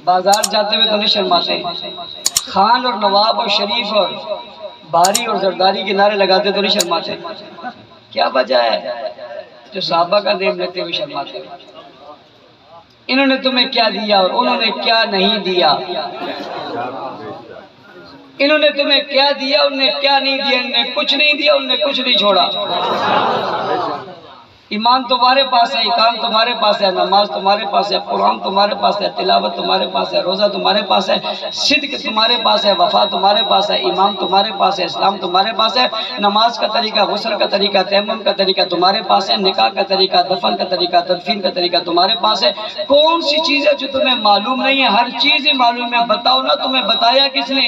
بازار جاتے ہوئے تو نہیں شرماتے، خان اور نواب اور شریف اور باری اور زرداری کے نعرے لگاتے تو نہیں شرماتے؟ کیا وجہ ہے جو صحابہ کا نام لیتے ہوئے شرماتے؟ انہوں نے تمہیں کیا دیا اور انہوں نے کیا نہیں دیا، انہوں نے تمہیں کیا دیا انہوں نے کیا نہیں دیا، انہوں نے کچھ نہیں دیا انہوں نے کچھ نہیں چھوڑا۔ ایمان تمہارے پاس ہے، اقام تمہارے پاس ہے، نماز تمہارے پاس ہے، قرآن تمہارے پاس ہے، تلاوت تمہارے پاس ہے، روزہ تمہارے پاس ہے، صدق تمہارے پاس ہے، وفا تمہارے پاس ہے، ایمان تمہارے پاس ہے، اسلام تمہارے پاس ہے، نماز کا طریقہ، غسل کا طریقہ، تیمم کا طریقہ تمہارے پاس ہے، نکاح کا طریقہ، دفن کا طریقہ، تدفین کا طریقہ تمہارے پاس ہے۔ کون سی چیز ہے جو تمہیں معلوم نہیں ہے؟ ہر چیز معلوم ہے۔ بتاؤ نا تمہیں بتایا کس نے؟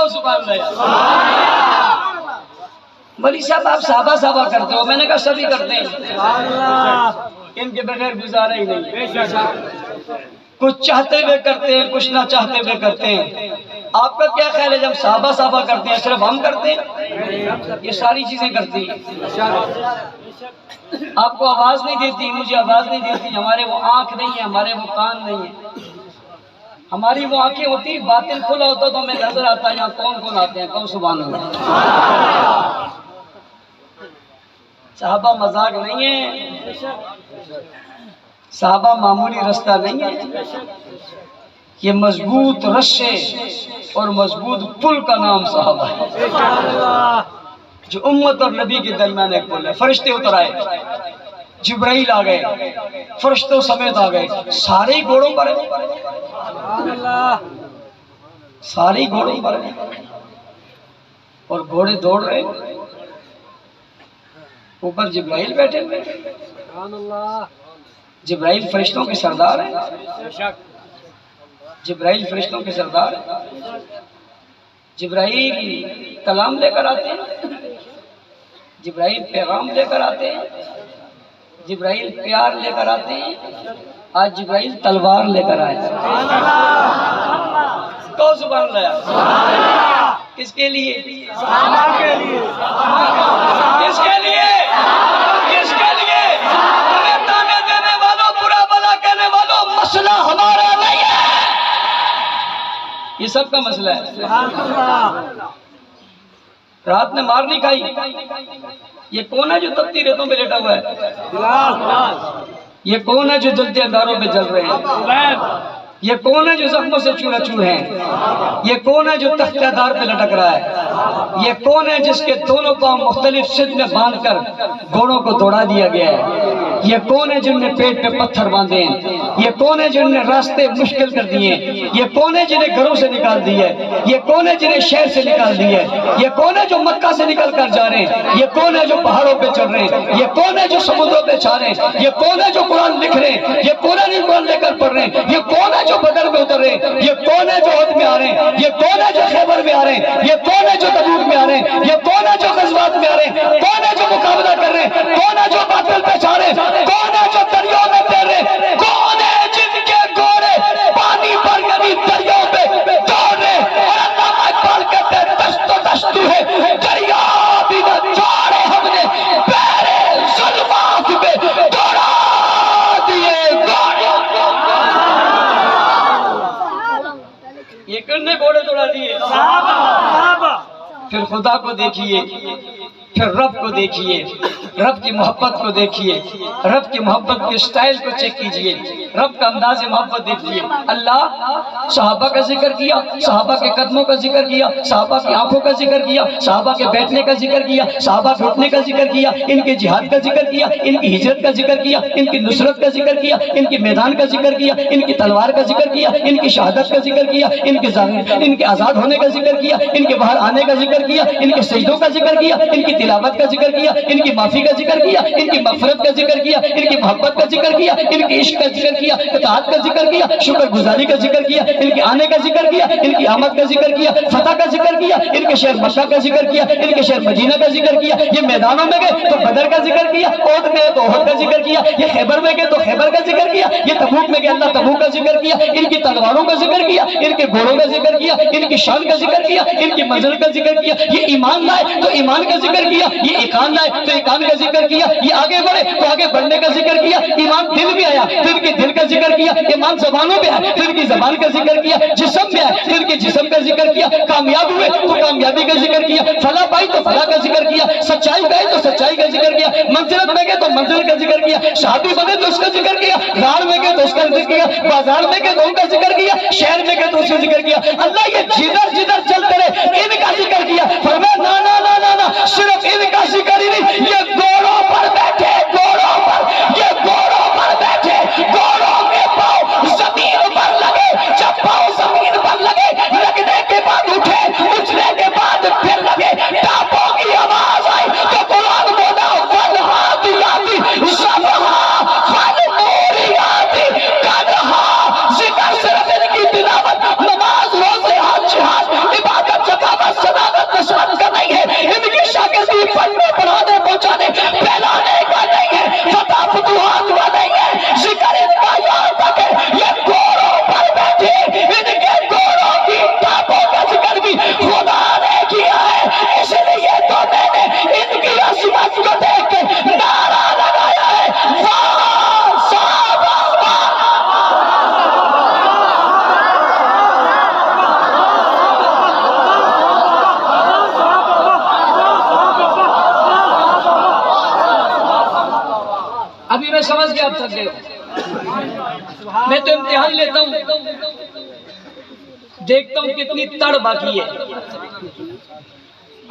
سبحان اللہ۔ ولی صاحب آپ صحابہ کرتے ہو، میں نے کہا سبھی کرتے ہیں، ان کے بغیر گزارا ہی نہیں، کچھ چاہتے ہوئے کرتے ہیں کچھ نہ چاہتے ہوئے کرتے ہیں۔ آپ کا کیا خیال ہے جب صحابہ کرتے ہیں صرف ہم کرتے ہیں؟ یہ ساری چیزیں کرتی ہیں۔ آپ کو آواز نہیں دیتی، مجھے آواز نہیں دیتی، ہمارے وہ آنکھ نہیں ہے، ہمارے وہ کان نہیں ہے، ہماری وہ آنکھیں ہوتی، باطن کھلا ہوتا تو ہمیں نظر آتا ہے یہاں کون کون آتے ہیں، کون سبحان اللہ۔ صحابہ مذاق نہیں ہے، صحابہ معمولی رستہ نہیں ہے، یہ مضبوط رشے اور مضبوط پل کا نام صحابہ ہے، جو امت اور نبی کے درمیان ایک پل ہے۔ فرشتے اتر آئے، جبرائیل آ گئے، فرشتوں سمیت آ گئے، سارے ہی گھوڑوں پر ہیں، سارے ہی گھوڑوں پر ہیں، اور گھوڑے دوڑ رہے، اوپر جبرائیل بیٹھے ہوئے۔ جبرائیل فرشتوں کے سردار ہیں، جبرائیل فرشتوں کے سردار ہیں، جبرائیل کلام لے کر آتے ہیں، جبرائیل پیغام لے کر آتے ہیں، جبرائیل پیار لے کر آتے ہیں۔ آج جبرائیل تلوار لے کر آئے، تو سبحان اللہ۔ کس کے لیے؟ صحابہ کے لیے۔ کس کے لیے؟ کس کے لیے؟ ہمیں تانے دینے والوں، برا بھلا کہنے والوں، مسئلہ ہمارا نہیں ہے، یہ سب کا مسئلہ ہے۔ رات نے مار نہیں کھائی، یہ کون ہے جو تپتی ریتوں پہ لیٹا ہوا ہے؟ یہ کون ہے جو جلتے انداروں پہ جل رہے ہیں؟ یہ کون ہے جو زخموں سے چورا چور ہیں؟ یہ کون ہے جو تختہ دار پہ لٹک رہا ہے؟ یہ کون ہے جس کے دونوں پاؤں مختلف سدھ میں باندھ کر گھوڑوں کو دوڑا دیا گیا ہے؟ یہ کون ہے جن نے پیٹ پہ پتھر باندھے ہیں؟ یہ کون ہے جن نے راستے مشکل کر دیے ہیں؟ یہ کون ہے جنہیں گھروں سے نکال دی ہے؟ یہ کون ہے جنہیں شہر سے نکال دی ہے؟ یہ کون ہے جو مکہ سے نکل کر جا رہے ہیں؟ یہ کون ہے جو پہاڑوں پہ چڑھ رہے ہیں؟ یہ کون ہے جو سمندروں پہ چھا رہے ہیں؟ یہ کون ہے جو قرآن لکھ رہے ہیں؟ یہ کون ہے جو قرآن لے کر پڑھ رہے ہیں؟ یہ کون ہے جو بدر میں اتر رہے ہیں؟ یہ کون ہے جو احد میں آ رہے ہیں؟ یہ کون ہے جو خیبر میں آ رہے ہیں؟ یہ کون ہے جو تبوک میں آ رہے ہیں؟ یہ کون ہے جو غزوات میں آ رہے ہیں؟ کون ہے جو مقابلہ کر رہے ہیں؟ کون ہے جو باطل پہ چھا رہے ہیں؟ کون ہے جو دریاؤں میں تیر رہے ہیں؟ کون ہے جن کے گھوڑے پانی پر یعنی دریاؤں پہ دوڑ رہے ہیں؟ اور علامہ اقبال کہتے ہیں دست و دستو ہے دریا بھی نہ چھوڑے ہم نے پیرے ظلمات پہ دوڑا دیے گھوڑے۔ یہ کرنے گھوڑے دوڑا دیے صحابہ۔ پھر خدا کو دیکھیے، پھر رب کو دیکھیے، رب کی محبت کو دیکھیے، رب کی محبت کے سٹائل کو چیک کیجئے، رب کا انداز محبت دیکھیے۔ اللہ صحابہ کا ذکر کیا، صحابہ کے قدموں کا ذکر کیا، صحابہ کی آنکھوں کا ذکر کیا، صحابہ کے بیٹھنے کا ذکر کیا، صحابہ کے اٹھنے کا ذکر کیا، ان کے جہاد کا ذکر کیا، ان کی ہجرت کا ذکر کیا، ان کی نصرت کا ذکر کیا، ان کی میدان کا ذکر کیا، ان کی تلوار کا ذکر کیا، ان کی شہادت کا ذکر کیا، ان کے آزاد ہونے کا ذکر کیا، ان کے باہر آنے کا ذکر کیا، ان کے سجدوں کا ذکر کیا، ان کی تلاوت کا ذکر کیا، ان کی معافی کا ذکر کیا، ان کی مغفرت کا ذکر کیا، کیا، ان کی محبت کا ذکر کیا، ان کے عشق کا ذکر کیا، اطاعت کا ذکر کیا، شکر گزاری کا ذکر کیا، ان کے آنے کا ذکر کیا، ان کی آمد کا ذکر کیا، فتح کا ذکر کیا، ان کے شہر مکہ کا ذکر کیا، ان کے شہر مدینہ کا ذکر کیا، یہ میدانوں میں گئے تو بدر کا ذکر کیا، احد میں تو احد کا ذکر کیا، یہ خیبر میں گئے تو خیبر کا ذکر کیا، یہ تبوک میں گئے اللہ تبوک کا ذکر کیا، ان کی تلواروں کا ذکر کیا، ان کے گھوڑوں کا ذکر کیا، ان کی شان کا ذکر کیا، ان کی منزل کا ذکر کیا، یہ ایمان لائے تو ایمان کا ذکر کیا، یہ ایقان لائے تو ایقان کا ذکر کیا، یہ آگے بڑھے تو آگے بڑھنے کا ذکر کیا، ایمان دل میں آیا تو ان کے دل کا ذکر کیا، ایمان زبانوں پہ آیا تو ان کی زبان کا ذکر کیا، جسم میں آیا تو ان کے جسم کا ذکر کیا، کامیاب ہوئے تو کامیابی کا ذکر کیا، فلاح پائی تو فلاح کا ذکر کیا، سچائی پائی تو سچائی کا ذکر کیا، منزلت میں گئے تو منزل کا ذکر کیا، شہادی بنے تو اس کا ذکر کیا، گھر میں گئے تو اس کا ذکر کیا، بازار میں گئے تو ان کا ذکر کیا، شہر میں گئے تو اس کا ذکر کیا، اللہ یہ جدھر جدھر چلتے رہے ان کا ذکر کیا، فرمایا نا نا نا نا نا صرف ان کا ذکر ہی نہیں، یہ گھوڑوں پر بیٹھے، گھوڑوں پر، یہ گھوڑوں پر بیٹھے، گھوڑوں کے پاؤں زمین پر لگے، جب پاؤں زمین پر لگے لگنے کے بعد اٹھے، اٹھنے کے بعد پھر لگے، ٹاپوں کی آواز آئی تو قرآن بولا والحادیاتی ضبحا فالموریاتی قدحا، ذکر صرف ان کی تلاوت، نماز، روزے، حج، جہاد، عبادت، ثقافت، صداقت، نسبت کا نہیں ہے، ان کی شاگردی پڑھنے پڑھانے پہنچانے پھیلانے کا نہیں ہے، فتح فتوحات کا نہیں ہے، ذکر ان کا یہاں تک ہے، یہ گھوڑوں پر بیٹھے، ان کے گھوڑوں کی ٹاپوں کا ذکر بھی خدا نے کیا ہے، اس لیے تو میں نے ان کی عظمت کو دیکھ کے نعرہ لگایا ہے، واہ صحابہ واہ۔ ابھی میں سمجھ گیا اب تک گئے میں تو امتحان لیتا ہوں، دیکھتا ہوں کتنی تڑ باقی ہے۔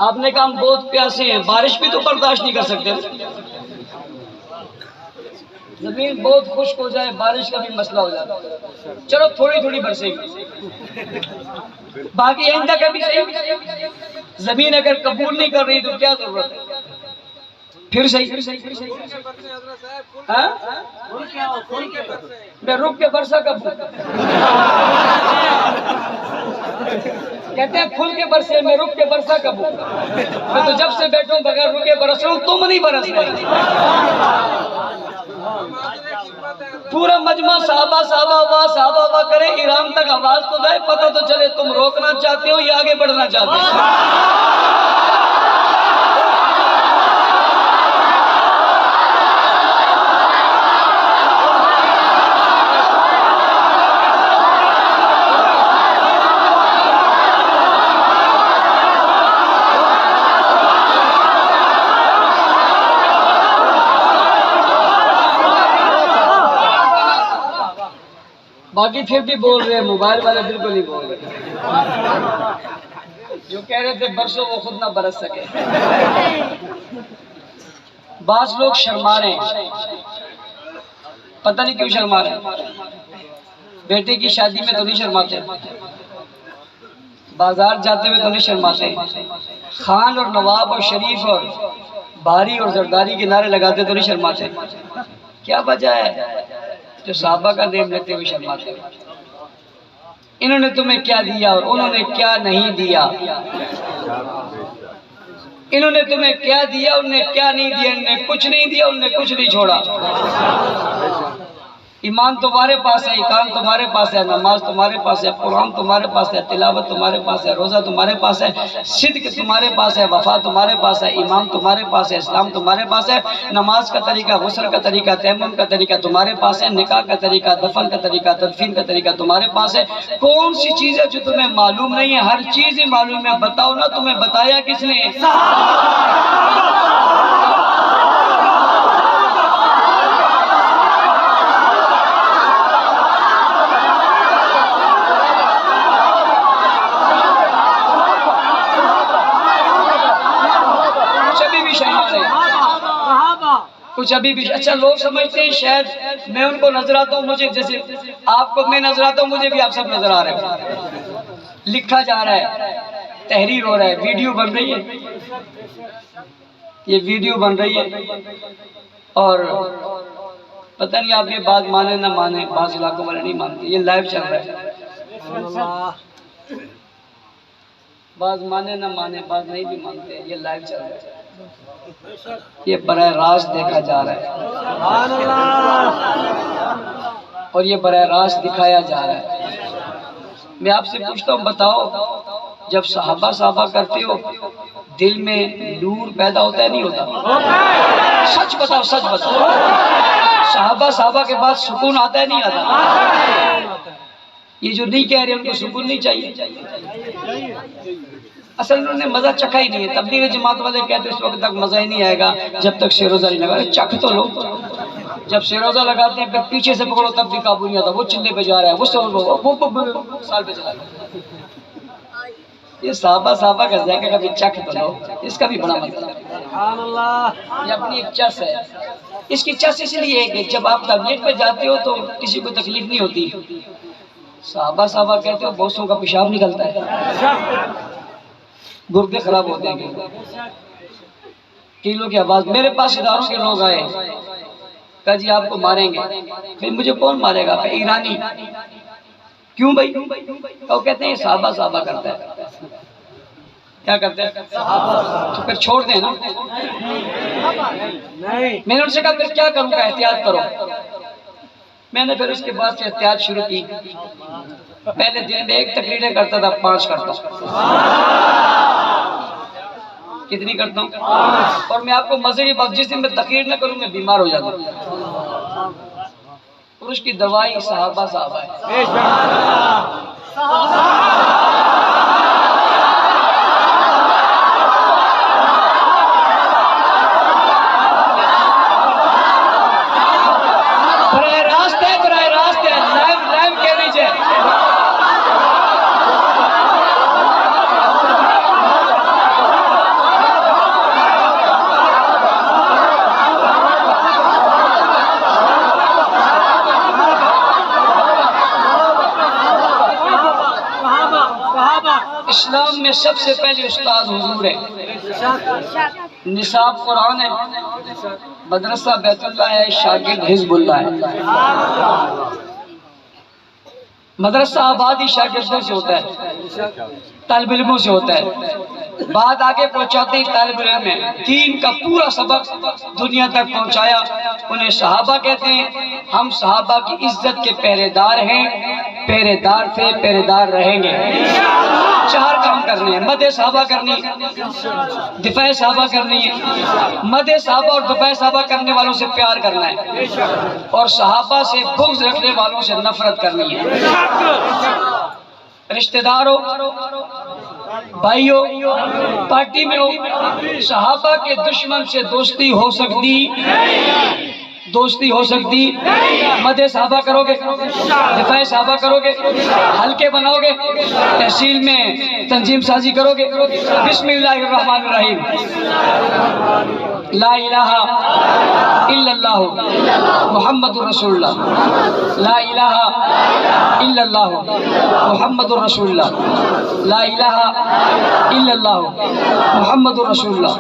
آپ نے کہا ہم بہت پیاسے ہیں، بارش بھی تو برداشت نہیں کر سکتے، زمین بہت خشک ہو جائے بارش کا بھی مسئلہ ہو جاتا ہے، چلو تھوڑی تھوڑی برسے گی، باقی آئندہ کا بھی صحیح، زمین اگر قبول نہیں کر رہی تو کیا ضرورت ہے، پھر صحیح ہاں میں رک کے برسا کب کہتے ہیں کھل کے برسے، میں رک کے برسا کب میں تو جب سے بیٹھوں بغیر رکے برس رہا ہوں، تم نہیں برس رہے، پورا مجمع صحابہ صحابہ واہ صحابہ واہ کرے، ایران تک آواز تو جائے، پتہ تو چلے تم روکنا چاہتے ہو یا آگے بڑھنا چاہتے ہو۔ باقی پھر بھی بول رہے ہیں، موبائل والے بالکل نہیں بول رہے، جو کہہ رہے تھے برسوں وہ خود نہ برس سکے۔ بعض لوگ شرما رہے ہیں، پتہ نہیں کیوں شرما رہے ہیں، بیٹے کی شادی میں تو نہیں شرماتے، بازار جاتے ہوئے تو نہیں شرماتے، خان اور نواب اور شریف اور بھاری اور زرداری کے نعرے لگاتے تو نہیں شرماتے، کیا وجہ ہے؟ جو صحابہ کا نیم لیتے ہوئے شرماتے ہیں، انہوں نے تمہیں کیا دیا اور انہوں نے کیا نہیں دیا، انہوں نے تمہیں کیا دیا انہوں نے کیا نہیں دیا، انہوں نے کچھ نہیں دیا انہوں نے کچھ نہیں چھوڑا۔ ایمان تمہارے پاس ہے، اقام تمہارے پاس ہے، نماز تمہارے پاس ہے، قرآن تمہارے پاس ہے، تلاوت تمہارے پاس ہے، روزہ تمہارے پاس ہے، صدق تمہارے پاس ہے، وفا تمہارے پاس ہے، ایمان تمہارے پاس ہے، اسلام تمہارے پاس ہے، نماز کا طریقہ، غسل کا طریقہ، تیمم کا طریقہ تمہارے پاس ہے، نکاح کا طریقہ، دفن کا طریقہ، تدفین کا طریقہ تمہارے پاس ہے۔ کون سی چیز ہے جو تمہیں معلوم نہیں ہے؟ ہر چیز ہی معلوم ہے، بتاؤ نا تمہیں بتایا کس نے؟ کچھ ابھی بھی اچھا لوگ سمجھتے ہیں شاید میں ان کو نظر آتا ہوں، مجھے جیسے آپ کو میں نظر آتا ہوں، مجھے بھی آپ سب نظر آ رہے ہیں، لکھا جا رہا ہے، تحریر ہو رہا ہے، ویڈیو بن رہی ہے، یہ ویڈیو بن رہی ہے اور پتہ نہیں آپ یہ بات مانے نہ مانے، بعض علاقوں والے نہیں مانتے، یہ لائیو چل رہا ہے، بعض مانے نہ مانے، بعض نہیں بھی مانتے، یہ لائیو چل رہا ہے، یہ براہ راست دیکھا جا رہا ہے اور یہ براہ راست دکھایا جا رہا ہے۔ میں آپ سے پوچھتا ہوں، بتاؤ جب صحابہ کرتے ہو دل میں نور پیدا ہوتا ہے نہیں ہوتا؟ سچ بتاؤ، سچ بتاؤ، صحابہ کے بعد سکون آتا ہے نہیں آتا؟ یہ جو نہیں کہہ رہے ان کو سکون نہیں چاہیے؟ اصل انہوں نے مزہ چکھا ہی نہیں ہے۔ تبلیغ جماعت والے کہتے اس وقت تک مزہ ہی نہیں آئے گا جب تک شیروزہ نہیں لگا۔ چکھ تو لو، جب شیروزہ لگاتے ہیں پھر پیچھے سے پکڑو تب بھی قابو نہیں آتا، وہ چلے پہ جا رہا ہے، وہ سال پہ چلا رہا ہے۔ یہ صحابہ کا ذائقہ کبھی چکھ تو لو، اس کا بھی بڑا مزہ ہے۔ یہ اپنی ایک چس ہے، اس کی چس اس لیے ہے کہ جب آپ تبلیغ پہ جاتے ہو تو کسی کو تکلیف نہیں ہوتی۔ صحابہ کہتے ہو بوسوں کا پیشاب نکلتا ہے، گردے خراب ہوتے ہیں، کیلوں کی آواز۔ میرے پاس اداروں کے لوگ آئے، کہا جی آپ کو ماریں گے۔ پھر مجھے کون مارے گا؟ ایرانی۔ کیوں بھائی؟ وہ کہتے ہیں یہ صحابہ کرتا ہے۔ کیا کرتے ہیں؟ تو پھر چھوڑ دیں نا۔ میں نے ان سے کہا پھر کیا کروں گا؟ احتیاط کرو۔ میں نے پھر اس کے بعد سے احتیاط شروع کی۔ پہلے دن میں 1 تقریریں کرتا تھا، 5 کرتا ہوں۔ کتنی کرتا ہوں؟ اور میں آپ کو مزے کی بات، جس دن میں تقریر نہ کروں میں بیمار ہو جاتا ہوں، اور اس کی دوائی صحابہ ہے۔ براہ راست ہے، لائیو کہہ دیجئے۔ اسلام میں سب سے پہلے استاد حضور ہے، نصاب قرآن ہے، مدرسہ بیت اللہ ہے، شاگرد حزب اللہ ہے۔ مدرسہ آبادی شاگردوں سے ہوتا ہے، طالب علموں سے ہوتا ہے۔ بات آگے پہنچاتے ہی طالب علم ہے، دین کا پورا سبق دنیا تک پہنچایا۔ انہیں صحابہ کہتے ہیں۔ ہم صحابہ کی عزت کے پہرے دار ہیں، پہرے دار تھے، پہرے دار رہیں گے۔ 4 کام کرنے ہیں، مدح صحابہ کرنی، دفاع صحابہ کرنی ہے، مدح صحابہ اور دفاع صحابہ کرنے والوں سے پیار کرنا ہے، اور صحابہ سے بغض رکھنے والوں سے نفرت کرنی ہے۔ رشتہ دار ہو، بھائی ہو، پارٹی میں ہو، صحابہ کے دشمن سے دوستی ہو سکتی، مدح صحابہ کرو گے، دفاع صحابہ کرو گے، حلقے بناؤ گے، تحصیل میں تنظیم سازی کرو گے۔ بسم اللہ الرحمن الرحیم، لا الہ الا اللہ محمد رسول اللہ، لا الہ الا اللہ محمد رسول اللہ، لا الہ الا اللہ محمد رسول اللہ۔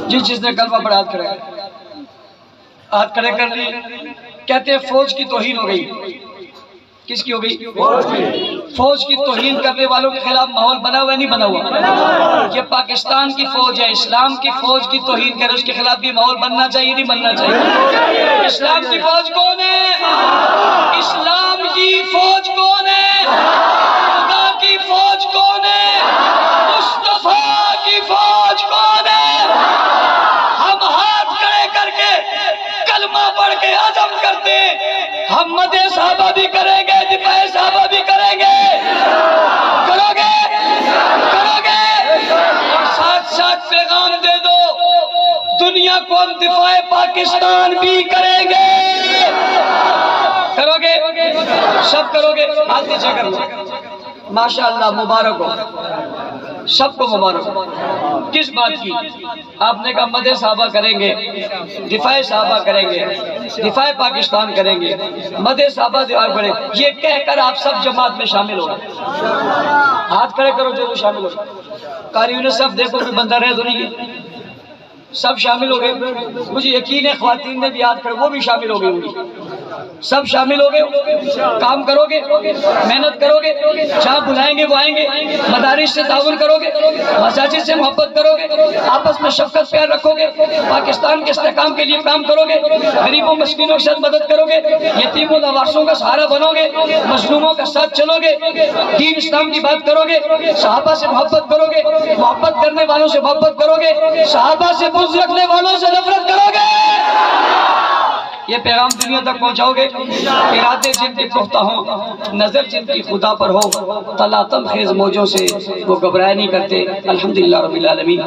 جس نے کلمہ پڑھا ہاتھ کھڑے، ہاتھ کھڑے کر لیے۔ کہتے ہیں فوج کی توہین ہو گئی۔ کس کی ہو گئی؟ فوج کی توہین کرنے والوں کے خلاف ماحول بنا ہوا نہیں بنا ہوا؟ یہ پاکستان کی فوج ہے، اسلام کی فوج کی توہین کرے، اس کے خلاف بھی ماحول بننا چاہیے نہیں بننا چاہیے؟ اسلام کی فوج کون ہے؟ اسلام کی فوج کون ہے؟ خدا کی فوج کون ہے؟ مصطفیٰ کی فوج کون ہے؟ ہم ہاتھ کھڑے کر کے کلمہ پڑھ کے عزم کرتے ہیں، ہم مدح صحابہ بھی کریں گے، دفاع صحابہ بھی کریں گے۔ کرو گے؟ ساتھ پیغام دے دو، دنیا کو ہم دفاع پاکستان بھی کریں گے۔ کرو گے؟ سب کرو گے؟ ہاتھ نیچے کر لو۔ ماشاءاللہ، مبارک ہو، سب کو مبارک ہو۔ کس بات کی؟ آپ نے کہا مدح صحابہ کریں گے، دفاع صحابہ کریں گے، دفاع پاکستان کریں گے، مدح صحابہ دفاع کریں گے۔ یہ کہہ کر آپ سب جماعت میں شامل ہو گئے۔ ہاتھ کھڑے کرو جو شامل ہو۔ قاری یونس صاحب دیکھو کوئی بندہ رہ تو نہیں ہے؟ سب شامل ہو گئے. مجھے یقین ہے خواتین نے بھی یاد کر وہ بھی شامل ہو گئے ہوں گی. سب شامل ہو گئے. کام کرو گے, محنت کرو گے, جہاں بلائیں گے وہ آئیں گے. مدارس سے تعاون کرو گے, مساجد سے محبت کرو گے, آپس میں شفقت پیار رکھو گے, پاکستان کے استحکام کے لیے کام کرو گے, غریبوں مسکینوں کے ساتھ مدد کرو گے, یتیموں نواسوں کا سہارا بنو گے, مظلوموں کا ساتھ چلو گے, دین اسلام کی بات کرو گے, صحابہ سے محبت کرو گے, محبت کرنے والوں سے محبت کرو گے, صحابہ سے بغض رکھنے والوں سے نفرت کرو گے. یہ پیغام دنیا تک پہنچاؤ گے. ارادے جن کے پختہ ہوں, نظر جن کی خدا پر ہو, تلاطم خیز موجوں سے وہ گھبرایا نہیں کرتے. الحمدللہ رب العالمین.